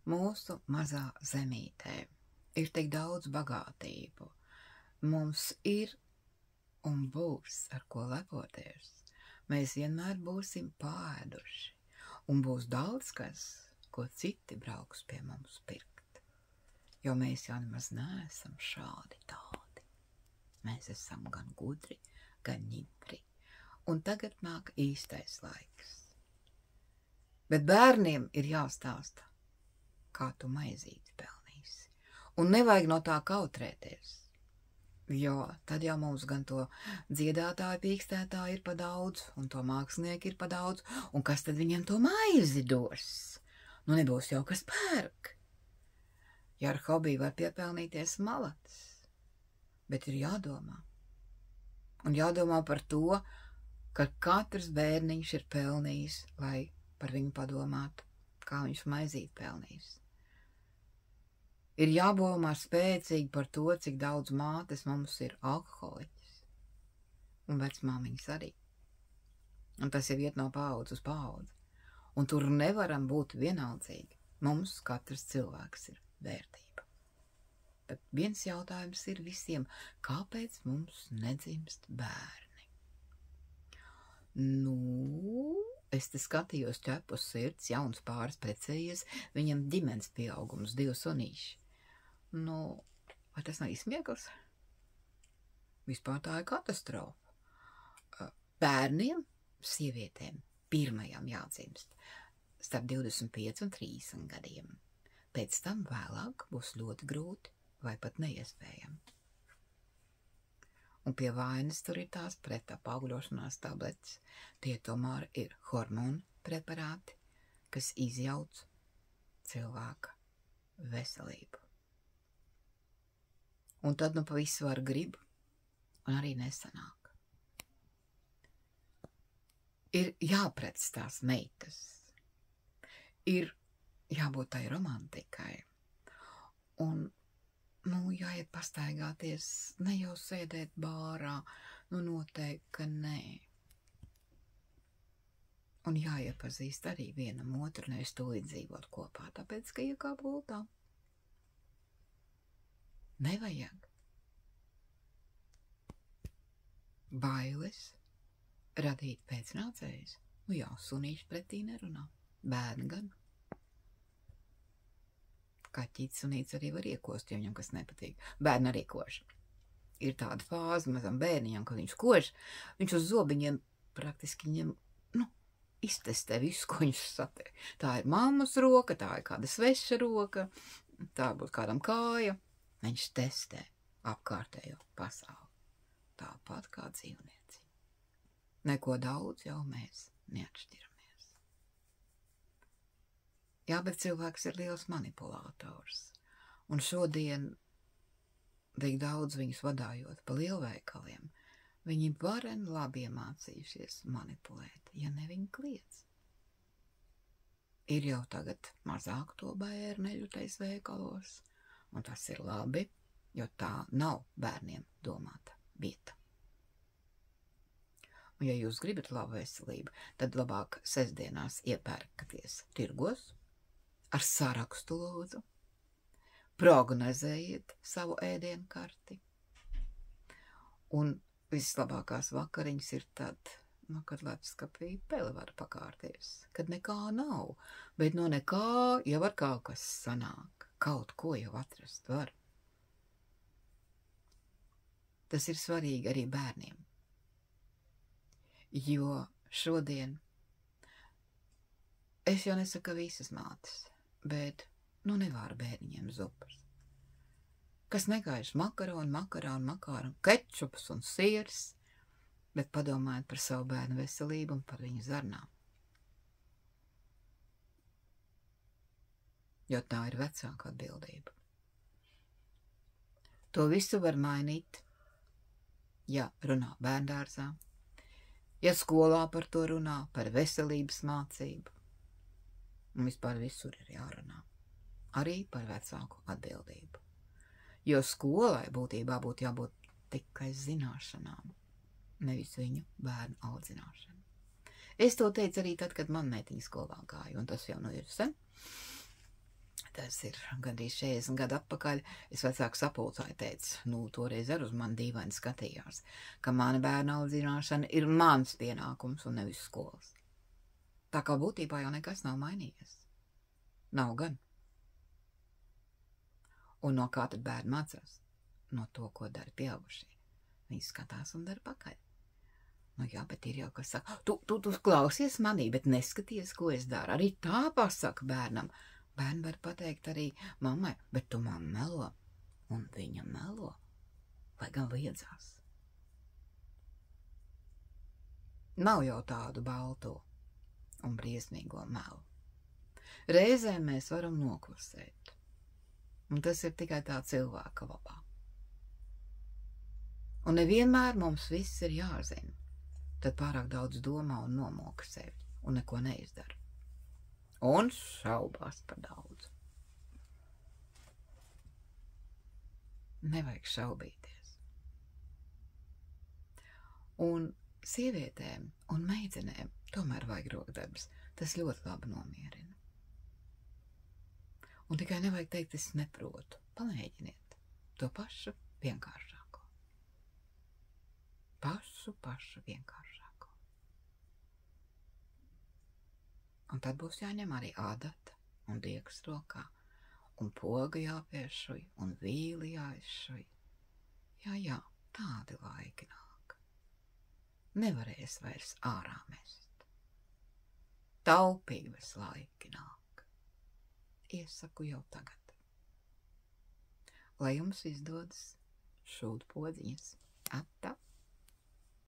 Mūsu mazā zemītē ir tik daudz bagātību. Mums ir un būs ar ko lepoties. Mēs vienmēr būsim pāēduši, un būs daudz kas, ko citi brauks pie mums pirkt. Jo mēs jau nemaz neesam šādi tādi. Mēs esam gan gudri, gan ņipri, un tagad nāk īstais laiks. Bet bērniem ir jāstāsta, kā tu maizīti pelnīsi, un nevajag no tā kautrēties. Jo tad jau mums gan to dziedātāju pīkstētāju ir pa daudz, un to mākslinieku ir pa daudz, un kas tad viņiem to maizi dos? Nu nebūs jau kas pērk. Ja ar hobiju var piepelnīties malacis, bet ir jādomā. Un jādomā par to, ka katrs bērniņš ir pelnījis, lai par viņu padomātu, kā viņš maizīt pelnījis. Ir jādomā spēcīgi par to, cik daudz mātes mums ir alkoholiķis. Un vecmāmiņas arī. Un tas jau iet no paudze uz paudzi. Un tur nevaram būt vienaldzīgi. Mums katrs cilvēks ir vērtība. Bet viens jautājums ir visiem, kāpēc mums nedzimst bērni? Nu, es te skatījos ķepus sirds, jauns pāris precējies, viņam ģimenes pieaugums, 2 sunīši. Nu, vai tas nav izsmiekls? Vispār tā ir katastrofa. Bērniem, sievietēm, pirmajam jādzimst starp 25 un 30 gadiem. Pēc tam vēlāk būs ļoti grūti vai pat neiespējami. Un pie vainas tur ir tās pretapaugļošanās tabletes. Tie tomēr ir hormonu preparāti, kas izjauc cilvēka veselību. Un tad nu pa visu var grib, un arī nesanāk. Ir jāprec tās meitas. Ir jābūt tai romantikai. Un, nu, jāiet pastaigāties, ne jau sēdēt bārā, nu noteikti, ka nē. Un jāiepazīst arī vienam otru, nevis tūlīt dzīvot kopā, tāpēc, ka ir kā bultā. Nevajag. Bailes radīt pēcnācējus. Nu jā, sunīši pretī nerunā. Bērni gan. Kaķītis sunīts arī var iekost, ja viņam kas nepatīk. Bērni arī kož. Ir tāda fāze mazam bērniņam, kad viņš kož, viņš uz zobiņiem praktiski ņem, iztestē visu, ko viņš satiek. Tā ir mammas roka, tā ir kāda sveša roka, tā būtu kādam kāja. Viņš testē apkārtējo pasauli, tāpat kā dzīvnieci. Neko daudz jau mēs neatšķiramies. Jā, bet cilvēks ir liels manipulators, un šodien tik daudz viņus vadājot pa lielveikaliem, viņi varen labi iemācījušies manipulēt, ja ne viņi kliedz. Ir jau tagad mazāk to bērneļu tais veikalos, un tas ir labi, jo tā nav bērniem domāta vieta. Un ja jūs gribat labu veselību, tad labāk sestdienās iepērkaties tirgos, ar sarakstu lūdzu, prognozējiet savu ēdienkarti. Un vislabākās vakariņas ir tad, kad lepskapī pele var pakārties, kad nekā nav, bet no nekā jau var kaut kas sanāk. Kaut ko jau atrast var. Tas ir svarīgi arī bērniem. Jo šodien, es jau nesaku, ka visas mātes, bet nevar bērniņiem zupas. Kas negaiš makaronu, kečups un siers, bet padomājiet par savu bērnu veselību un par viņu zarnām. Jo tā ir vecāka atbildība. To visu var mainīt, ja runā bērndārzā, ja skolā par to runā, par veselības mācību. Un vispār visur ir jārunā. Arī par vecāku atbildību. Jo skolai būtībā būtu jābūt tikai zināšanām, nevis viņu bērnu audzināšanu. Es to teicu arī tad, kad man meitiņa skolā gāja, un tas jau ir sen. Tas ir gandrīz 40 gadu atpakaļ. Es vecāku sapulcāju teicu, toreiz ar uz mani dīvaini skatījās, ka mana bērna audzināšana ir mans pienākums un nevis skolas. Tā kā būtībā jau nekas nav mainījies. Nav gan. Un no kā tad bērni mācās? No to, ko dara pieaugušie. Viņi skatās un dara pakaļ. Nu jā, bet ir jau, kas saka, tu klausies manī, bet neskaties, ko es daru. Arī tā pasaka bērnam. Bērni var pateikt arī mammai, bet tu man melo. Un viņa melo. Vai gan liedzās. Nav jau tādu balto un briesmīgo melu. Reizēm mēs varam noklusēt. Un tas ir tikai tā cilvēka labā. Un nevienmēr mums viss ir jāzina. Tad pārāk daudz domā un nomoka sevi un neko neizdara. Un šaubās par daudz. Nevajag šaubīties. Un sievietēm un meitenēm tomēr vajag rokdarbs. Tas ļoti labi nomierina. Un tikai nevajag teikt, es neprotu. Pamēģiniet to pašu vienkāršāko. Pašu vienkāršāko. Un tad būs jāņem arī ādata un diegs rokā, un poga jāpiešuj, un vīli jāizšuj. Jā, tādi laiki nāk. Nevarēs vairs ārā mest. Taupības laiki nāk. Iesaku jau tagad. Lai jums izdodas šūt podziņas. Atā!